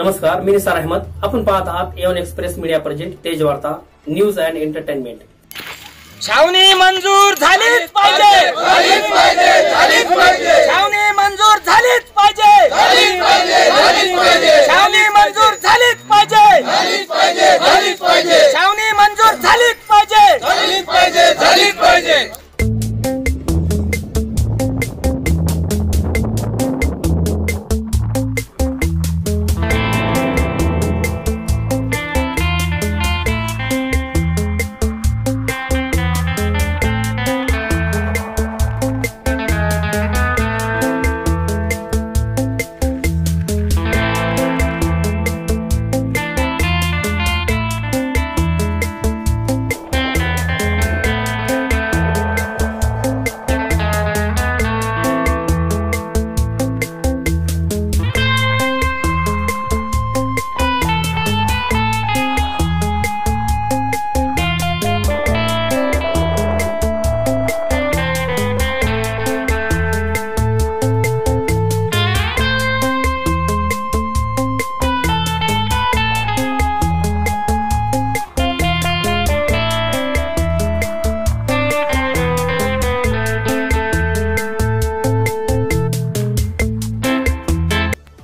नमस्कार, मी निसार अहमद. आपण पाहत आहात एवन एक्सप्रेस मीडिया प्रेझेंट तेज वार्ता न्यूज अँड एंटरटेनमेंट. छावणी मंजूर झालीच पाहिजे, झालीच पाहिजे, झालीच पाहिजे. छावणी मंजूर झालीच पाहिजे, झालीच पाहिजे, झालीच पाहिजे. छावणी मंजूर झालीच पाहिजे, झालीच पाहिजे, झालीच पाहिजे. छावणी मंजूर झालीच पाहिजे, झालीच पाहिजे, झालीच पाहिजे.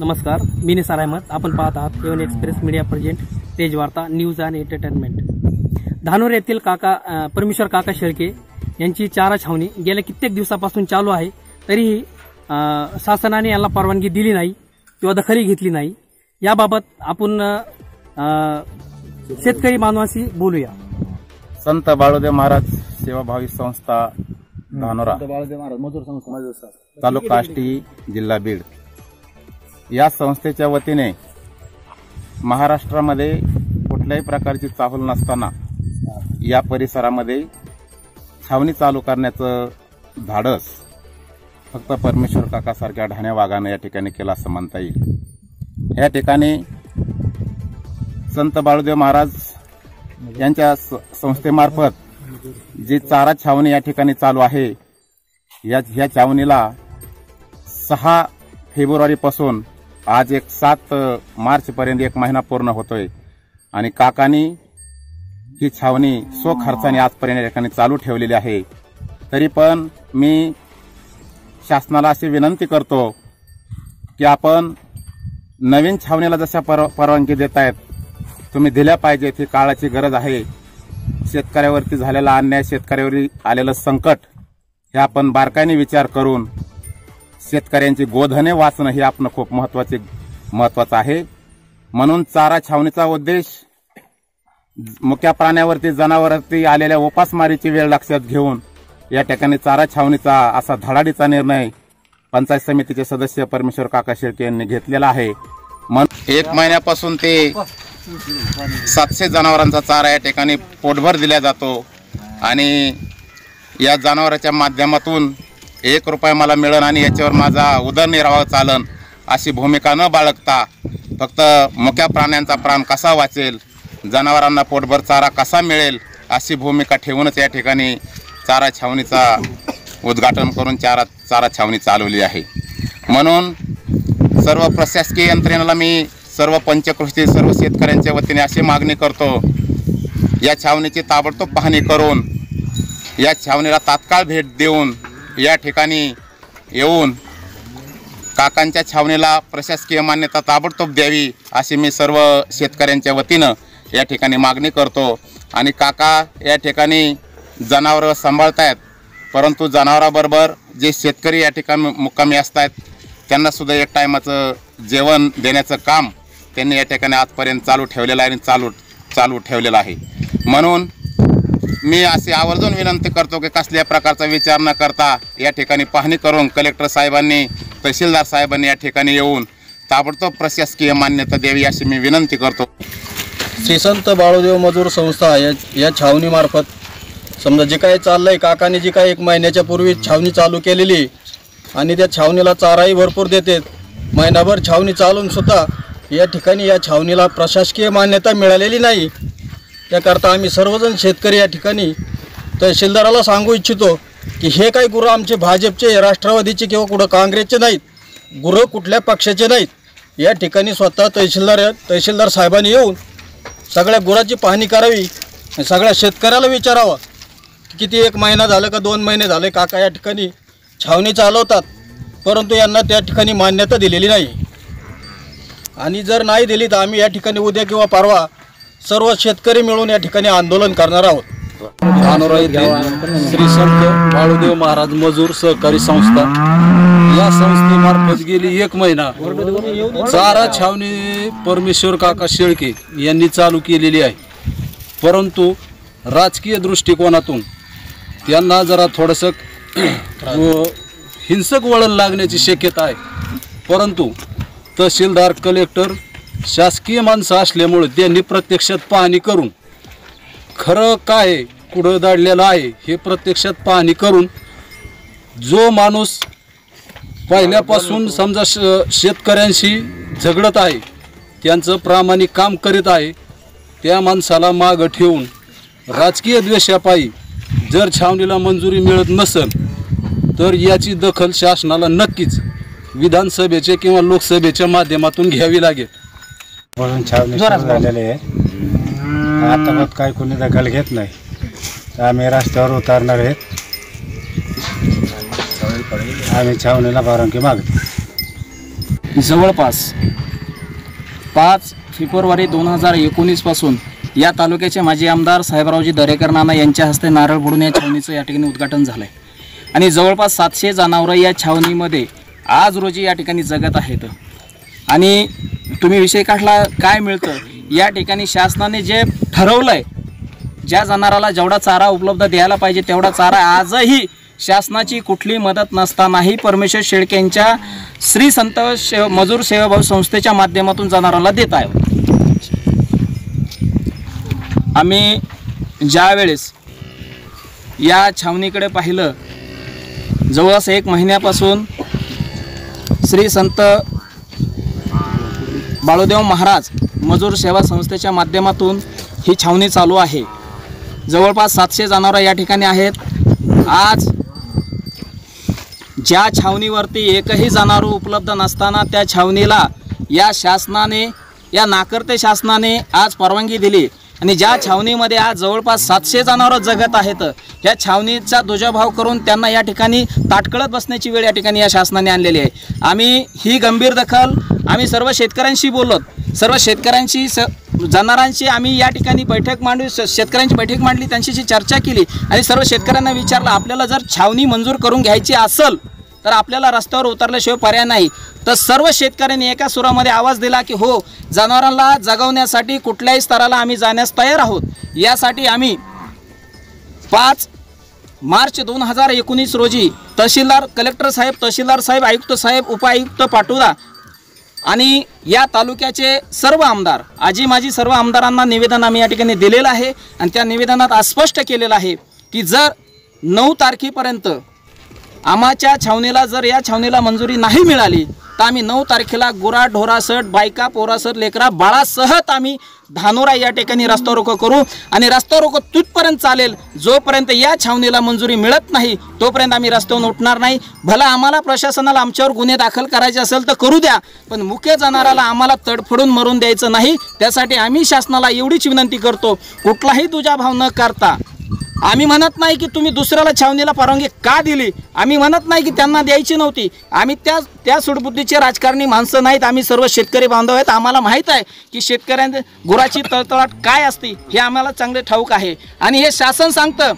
नमस्कार, मी निसार अहमद. आपण पाहत आहात एवन एक्सप्रेस मीडिया प्रेझेंट तेज वार्ता न्यूज अँड एंटरटेनमेंट. धानोर येथील परमेश्वर काका शेळके यांची चारा छावणी गेल्या कित्येक दिवसापासून चालू आहे. तरीही शासनाने यांना परवानगी दिली नाही किंवा दखल घेतली नाही. याबाबत आपण शेतकरी बांधवांशी बोलूया. संत बाळोदेव महाराज सेवाभावी संस्था धानोरा, तालुका आष्टी, जिल्हा बीड या संस्थेच्या वतीने महाराष्ट्रामध्ये कुठल्याही प्रकारची चाहूल नसताना या परिसरामध्ये छावणी चालू करण्याचं धाडस फक्त परमेश्वर काकासारख्या ढाण्या वाघानं या ठिकाणी केलं असं म्हणता येईल. या ठिकाणी संत बाळोदेव महाराज यांच्या संस्थेमार्फत जी चारा छावणी या ठिकाणी चालू आहे, या छावणीला 6 फेब्रुवारीपासून आज 7 मार्चपर्यंत 1 महिना पूर्ण होतोय आणि काकांनी ही छावणी स्वखर्चाने आजपर्यंत या ठिकाणी चालू ठेवलेली आहे. तरी पण मी शासनाला अशी विनंती करतो की आपण नवीन छावणीला जशा परवानगी देतायत तुम्ही दिल्या पाहिजेत. ही काळाची गरज आहे. शेतकऱ्यावरती झालेला अन्याय, शेतकऱ्यावरती आलेलं संकट हे आपण बारकाईने विचार करून शेतकऱ्यांची गोधने वाचणं हे आपण खूप महत्वाचं आहे. म्हणून चारा छावणीचा उद्देश मुक्या प्राण्यावरती, जनावरांवरती आलेल्या उपासमारीची वेळ लक्षात घेऊन या ठिकाणी चारा छावणीचा असा धडाडीचा निर्णय पंचायत समितीचे सदस्य परमेश्वर काका शेळके यांनी घेतलेला आहे. 1 महिन्यापासून ते 700 जनावरांचा चारा या ठिकाणी पोटभर दिला जातो आणि या जनावरांच्या माध्यमातून 1 रुपया मला मिळेल आणि याच्यावर माझा उदरनिर्वाह चालन अशी भूमिका न बाळगता फक्त मुक्या प्राण्यांचा प्राण कसा वाचेल, जनावरांना पोटभर चारा कसा मिळेल अशी भूमिका ठेवूनच या ठिकाणी चारा छावणीचा उद्घाटन करून चारा छावणी चालवली आहे. म्हणून सर्व प्रशासकीय यंत्रणेला मी, सर्व पंचकृषी, सर्व शेतकऱ्यांच्या वतीने अशी मागणी करतो, या छावणीची ताबडतोब पाहणी करून या छावणीला तात्काळ भेट देऊन या ठिकाणी येऊन काकांच्या छावणीला प्रशासकीय मान्यता ताबडतोब द्यावी अशी मी सर्व शेतकऱ्यांच्या वतीनं या ठिकाणी मागणी करतो. आणि काका या ठिकाणी जनावरं सांभाळतायत, परंतु जनावराबरोबर जे शेतकरी या ठिकाणी मुक्कामी असतात त्यांना सुद्धा 1 टायमाचं जेवण देण्याचं काम त्यांनी या ठिकाणी आजपर्यंत चालू ठेवलेलं आहे आणि चालू ठेवलेलं आहे. म्हणून मी अशी आवर्जून विनंती करतो की कसल्या प्रकारचा विचार न करता या ठिकाणी पाहणी करून कलेक्टर साहेबांनी, तहसीलदार साहेबांनी या ठिकाणी येऊन ताबडतोब प्रशासकीय मान्यता द्यावी अशी मी विनंती करतो. श्री संत बाळोदेव मजूर संस्था या छावणीमार्फत समजा जे काही चाललंय, काकाने जी काही 1 महिन्याच्या पूर्वी छावणी चालू केलेली आणि त्या छावणीला चाराही भरपूर देतात. महिनाभर छावणी चालून सुद्धा या ठिकाणी या छावणीला प्रशासकीय मान्यता मिळालेली नाही. त्याकरता आम्ही सर्वजण शेतकरी या ठिकाणी तहसीलदाराला सांगू इच्छितो की हे काही गुरं आमचे भाजपचे, राष्ट्रवादीचे किंवा कुठं काँग्रेसचे नाहीत. गुरं कुठल्या पक्षाचे नाहीत. या ठिकाणी स्वतः तहसीलदार साहेबांनी येऊन सगळ्या गुराची पाहणी करावी आणि सगळ्या शेतकऱ्याला विचारावं की किती 1 महिना झालं का 2 महिने झाले काका या ठिकाणी छावणी चालवतात, परंतु यांना त्या ठिकाणी मान्यता दिलेली नाही। आणि जर नाही दिली तर आम्ही या ठिकाणी उद्या किंवा परवा सर्व शेतकरी मिळून या ठिकाणी आंदोलन करणार आहोत। धानोरा येथे श्री संत बाळूदेव महाराज मजूर सहकारी संस्था या संस्थेमार्फत गेली 1 महिना चारा छावणी परमेश्वर काका शेळके यांनी चालू केलेली आहे, परंतु राजकीय दृष्टिकोनातून त्यांना जरा थोडंसं हिंसक वळण लागण्याची शक्यता आहे। परंतु तहसीलदार कलेक्टर शासकीय माणसं असल्यामुळे त्यांनी प्रत्यक्षात पाहणी करून खरं काय कुठं दाढलेलं आहे हे प्रत्यक्षात पाहणी करून जो माणूस पहिल्यापासून समजा शेतकऱ्यांशी झगडत आहे, त्यांचं प्रामाणिक काम करीत आहे, त्या माणसाला मागं ठेवून राजकीय द्वेषापायी जर छावणीला मंजुरी मिळत नसेल तर याची दखल शासनाला नक्कीच विधानसभेचे किंवा लोकसभेच्या माध्यमातून घ्यावी लागेल। म्हणून छावणी सुरू झालेली आहे, आता मग काय कोणी दखल घेत नाही तर आम्ही रस्त्यावर उतरणार आहेत। आम्ही छावणीला परवानगी मागतो। जवळपास 5 फेब्रुवारी 2019 पासून या तालुक्याचे माजी आमदार साहेबरावजी दरेकर नाना यांच्या हस्ते नारळ फोडून या छावणीचं या ठिकाणी उद्घाटन झालं आहे आणि जवळपास 700 जनावरं या छावणीमध्ये आज रोजी या ठिकाणी जगत आहेत। आणि तुम्ही विषय काढला काय मिळतं या ठिकाणी शासनाने जे ठरवलं आहे, ज्या जनावराला जेवढा चारा उपलब्ध द्यायला पाहिजे तेवढा चारा आजही शासनाची कुठली मदत नसतानाही परमेश्वर शेळके यांच्या श्री संत मजूर सेवाभावी संस्थेच्या माध्यमातून जनावराला देत आहे। आम्ही ज्या वेळेस या छावणीकडे पाहिलं, जवळपास 1 महिन्यापासून श्री संत बाळूदेव महाराज मजूर सेवा संस्थेच्या माध्यमातून ही छावणी चालू आहे। जवळपास 700 जनावरं या ठिकाणी आहेत। आज ज्या छावणीवरती एकही जनावर उपलब्ध नसताना त्या छावणीला या शासनाने, या नाकर्ते शासनाने आज परवानगी दिली आणि ज्या छावणीमध्ये आज जवळपास 700 जनावरं जगत आहेत, या छावणीचा दुजाभाव करून त्यांना या ठिकाणी ताटकळत बसण्याची वेळ या ठिकाणी या शासनाने आणलेली आहे। आम्ही ही गंभीर दखल आम्ही सर्व शेतकऱ्यांशी बोललोत, सर्व शेतकऱ्यांशी जनावरांची आम्ही या ठिकाणी बैठक मांडली, शेतकऱ्यांची बैठक मांडली, त्यांच्याशी चर्चा केली आणि सर्व शेतकऱ्यांना विचारलं आपल्याला जर छावणी मंजूर करून घ्यायची असेल तर आपल्याला रस्त्यावर उतरल्याशिवाय पर्याय नाही। तर सर्व शेतकऱ्यांनी एका सुरामध्ये आवाज दिला की हो, जनावरांना जगवण्यासाठी कुठल्याही स्तराला आम्ही जाण्यास तयार आहोत। यासाठी आम्ही 5 मार्च 2019 रोजी तहसीलदार, कलेक्टर साहेब, तहसीलदार साहेब, आयुक्त साहेब, उपायुक्त पाटोदा आणि या तालुक्याचे सर्व आमदार, आजी माजी सर्व आमदारांना निवेदन आम्ही या ठिकाणी दिलेलं आहे आणि त्या निवेदनात अस्पष्ट केलेलं आहे की जर 9 तारखेपर्यंत आम्हाच्या छावणीला जर या छावणीला मंजुरी नाही मिळाली तर आम्ही 9 तारखेला गुरा ढोरासट, बायका पोरासट, लेकरा बाळासहत आम्ही धानोरा या ठिकाणी रस्ता रोको करू आणि रस्ता रोको तिथपर्यंत चालेल जोपर्यंत या छावणीला मंजुरी मिळत नाही तोपर्यंत आम्ही रस्त्यावरून उठणार नाही। भला आम्हाला प्रशासनाला आमच्यावर गुन्हे दाखल करायचे असेल तर करू द्या, पण मुख्य जनावराला आम्हाला तडफडून मरून द्यायचं नाही। त्यासाठी आम्ही शासनाला एवढीच विनंती करतो, कुठलाही दुजाभाव न करता, आम्ही म्हणत नाही की तुम्ही दुसऱ्याला छावणीला परवानगी का दिली, आम्ही म्हणत नाही की त्यांना द्यायची नव्हती, आम्ही त्या सुडबुद्धीचे राजकारणी माणसं नाहीत, आम्ही सर्व शेतकरी बांधव आहेत। आम्हाला माहीत आहे की शेतकऱ्यांच्या गुराची तळतळाट काय असते हे आम्हाला चांगले ठाऊक आहे आणि हे शासन सांगतं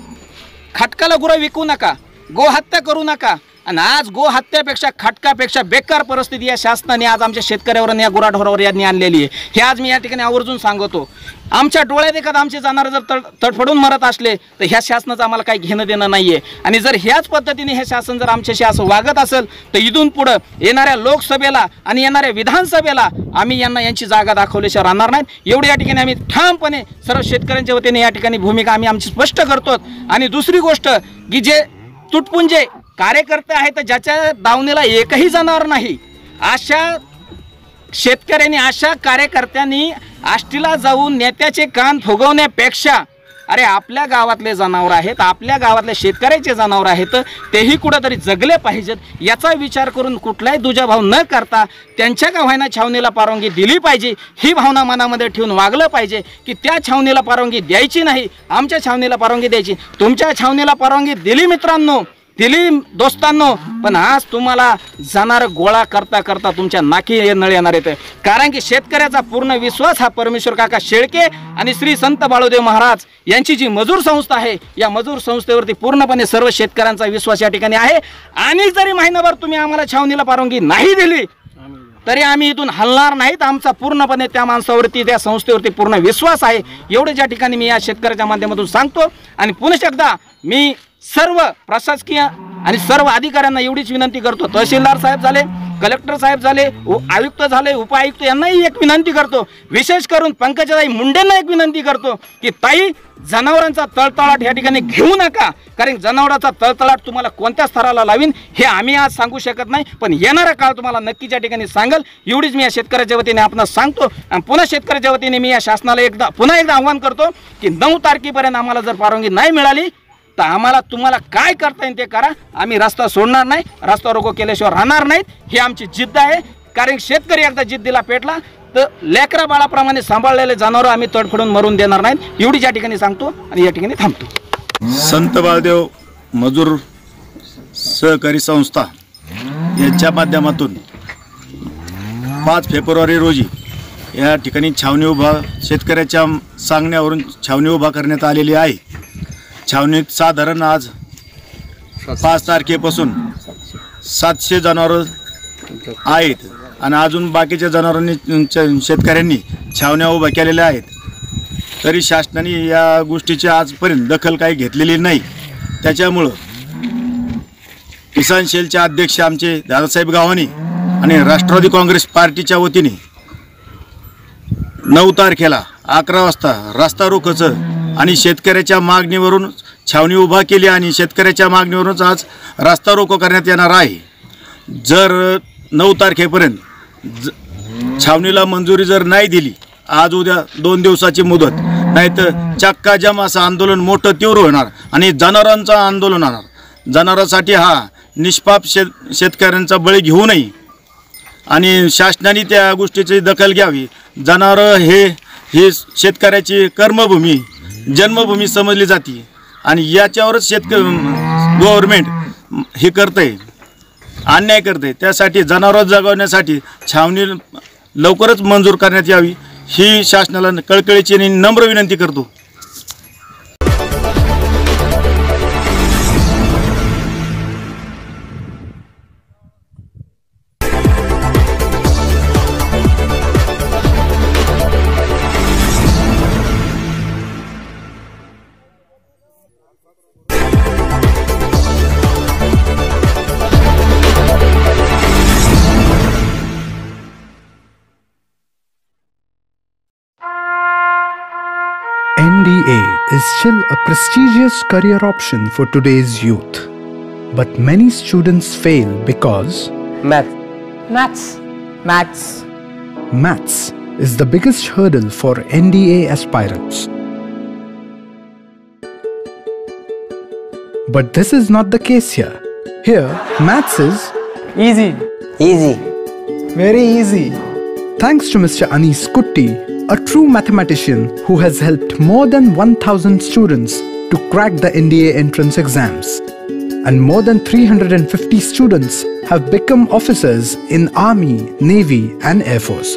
खटकाला गुरं विकू नका, गोहत्या करू नका आणि आज गोहत्यापेक्षा खटकापेक्षा बेकार परिस्थिती या शासनाने आज आमच्या शेतकऱ्यावर आणि या गुराढोरावर यांनी आणलेली आहे। हे आज मी या ठिकाणी आवर्जून सांगतो, आमच्या डोळ्यात एखादा आमचे जनावर जर तडफडून मरत असले तर ह्या शासनाचं आम्हाला काही घेणं देणं नाही आहे आणि जर ह्याच पद्धतीने हे शासन जर आमच्याशी असं वागत असेल तर इथून पुढं येणाऱ्या लोकसभेला आणि येणाऱ्या विधानसभेला आम्ही यांची जागा दाखवल्याशिवाय राहणार नाहीत। एवढी या ठिकाणी आम्ही ठामपणे सर्व शेतकऱ्यांच्या वतीने या ठिकाणी भूमिका आम्ही आमची स्पष्ट करतो। आणि दुसरी गोष्ट की जे तुटपुंजे कार्यकर्ते आहेत ज्याच्या दावणीला एकही जनावर नाही, अशा शेतकऱ्यांनी, अशा कार्यकर्त्यांनी आष्टीला जाऊन नेत्याचे कान फुगवण्यापेक्षा अरे आपल्या गावातले जनावर आहेत, आपल्या गावातले शेतकऱ्याचे जनावर आहेत, तेही कुठेतरी जगले पाहिजेत याचा विचार करून कुठलाही दुजाभाव न करता त्यांच्या गावांना छावणीला परवानगी दिली पाहिजे ही भावना मनामध्ये ठेवून वागलं पाहिजे की त्या छावणीला परवानगी द्यायची नाही, आमच्या छावणीला परवानगी द्यायची. तुमच्या छावणीला परवानगी दिली मित्रांनो, दिली दोस्तांनो, पण आज तुम्हाला जाणार गोळा करता करता तुमच्या नाकी नळ येणार आहेत. कारण की शेतकऱ्याचा पूर्ण विश्वास हा परमेश्वर काका शेळके आणि श्री संत बाळूदेव महाराज यांची जी मजूर संस्था आहे या मजूर संस्थेवरती पूर्णपणे सर्व शेतकऱ्यांचा विश्वास या ठिकाणी आहे. आणि जरी महिनाभर तुम्ही आम्हाला छावणीला परवानगी नाही दिली तरी आम्ही इथून हलणार नाहीत. आमचा पूर्णपणे त्या माणसावरती त्या संस्थेवरती पूर्ण विश्वास आहे. एवढे ज्या ठिकाणी मी या शेतकऱ्याच्या माध्यमातून सांगतो. आणि पुन्हा एकदा मी सर्व प्रशासकीय आणि सर्व अधिकाऱ्यांना एवढीच विनंती करतो, तहसीलदार साहेब झाले, कलेक्टर साहेब झाले, आयुक्त झाले, उपआयुक्त यांनाही एक विनंती करतो, विशेष करून पंकजाताई मुंडेंना एक विनंती करतो की ताई जनावरांचा तळतळाट या ठिकाणी घेऊ नका. कारण जनावरांचा तळतळाट तुम्हाला कोणत्या स्तराला लावीन हे आम्ही आज सांगू शकत नाही, पण येणारा काळ तुम्हाला नक्कीच्या ठिकाणी सांगेल. एवढीच मी या शेतकऱ्याच्या वतीने आपणास सांगतो. आणि पुन्हा शेतकऱ्याच्या वतीने मी या शासनाला पुन्हा एकदा आव्हान करतो की 9 तारखेपर्यंत आम्हाला जर परवानगी नाही मिळाली तर आम्हाला तुम्हाला काय करता येईल ते करा. आम्ही रस्ता सोडणार नाही, रस्ता रोको केल्याशिवाय राहणार नाहीत. ही आमची जिद्द आहे. कारण शेतकरी एकदा जिद्दीला पेटला तर लेकरा बाळाप्रमाणे सांभाळलेले जनावर आम्ही तडफडून मरून देणार नाहीत. एवढी या ठिकाणी सांगतो आणि या ठिकाणी थांबतो. संत बाळदेव मजूर सहकारी संस्था यांच्या माध्यमातून 5 फेब्रुवारी रोजी या ठिकाणी छावणी उभा शेतकऱ्याच्या सांगण्यावरून छावणी उभा करण्यात आलेली आहे. छावणीत साधारण आज 5 तारखेपासून 700 जनावरं आहेत आणि अजून बाकीच्या जनावरांनी शेतकऱ्यांनी छावण्या उभ्या केलेल्या आहेत. तरी शासनाने या गोष्टीची आजपर्यंत दखल काही घेतलेली नाही. त्याच्यामुळं किसान सेलचे अध्यक्ष आमचे दादासाहेब गावानी आणि राष्ट्रवादी काँग्रेस पार्टीच्या वतीने 9 तारखेला 11 वाजता रस्ता रोकोचं आणि शेतकऱ्याच्या मागणीवरून छावणी उभा केली आणि शेतकऱ्याच्या मागणीवरूनच आज रस्ता रोको करण्यात येणार आहे. जर 9 तारखेपर्यंत छावणीला मंजुरी जर नाही दिली, आज उद्या 2 दिवसाची मुदत, नाही तर चक्का जाम असं आंदोलन मोठं तीव्र होणार आणि जनावरांचं आंदोलन होणार. जनावरांसाठी हा निष्पाप शेतकऱ्यांचा बळी घेऊ नये आणि शासनाने त्या गोष्टीची दखल घ्यावी. जनावरं हे शेतकऱ्याची कर्मभूमी, जन्मभूमी समजली जाते आणि याच्यावरच गव्हर्नमेंट हे करतंय, अन्याय करतंय. त्यासाठी जनावरं जगवण्यासाठी छावणी लवकरच मंजूर करण्यात यावी ही शासनाला कळकळीची आणि नम्र विनंती करतो. NDA is still a prestigious career option for today's youth. But many students fail because Maths is the biggest hurdle for NDA aspirants. But this is not the case here. Here, maths is easy. very easy. Thanks to Mr. Anis Kutti, a true mathematician who has helped more than 1,000 students to crack the NDA entrance exams. And more than 350 students have become officers in Army, Navy and Air Force.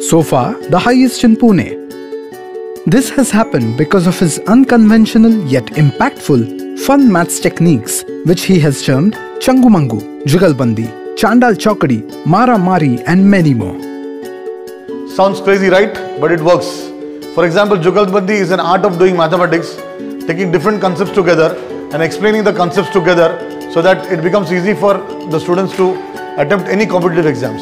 So far, the highest in Pune. This has happened because of his unconventional yet impactful fun maths techniques, which he has termed Changumangu, Jugalbandi, Chandal Chokadi, Mara Mari and many more. Sounds crazy, right? But it works. For example, Jugalbandi is an art of doing mathematics, taking different concepts together and explaining the concepts together so that it becomes easy for the students to attempt any competitive exams.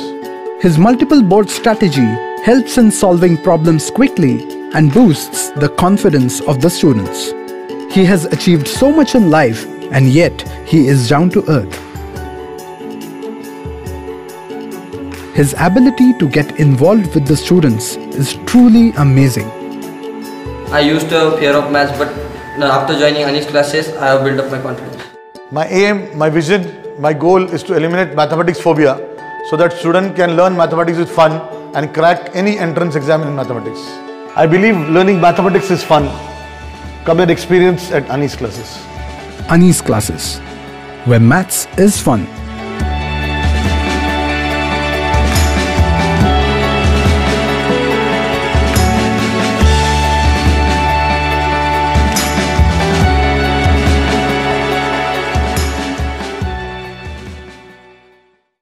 His multiple board strategy helps in solving problems quickly and boosts the confidence of the students. He has achieved so much in life and yet he is down to earth. His ability to get involved with the students is truly amazing. I used to have fear of maths, but after joining Ani's classes, I have built up my confidence. My aim, my vision, my goal is to eliminate mathematics phobia so that students can learn mathematics with fun and crack any entrance exam in mathematics. I believe learning mathematics is fun. Come and experience at Ani's classes. Ani's classes, where maths is fun.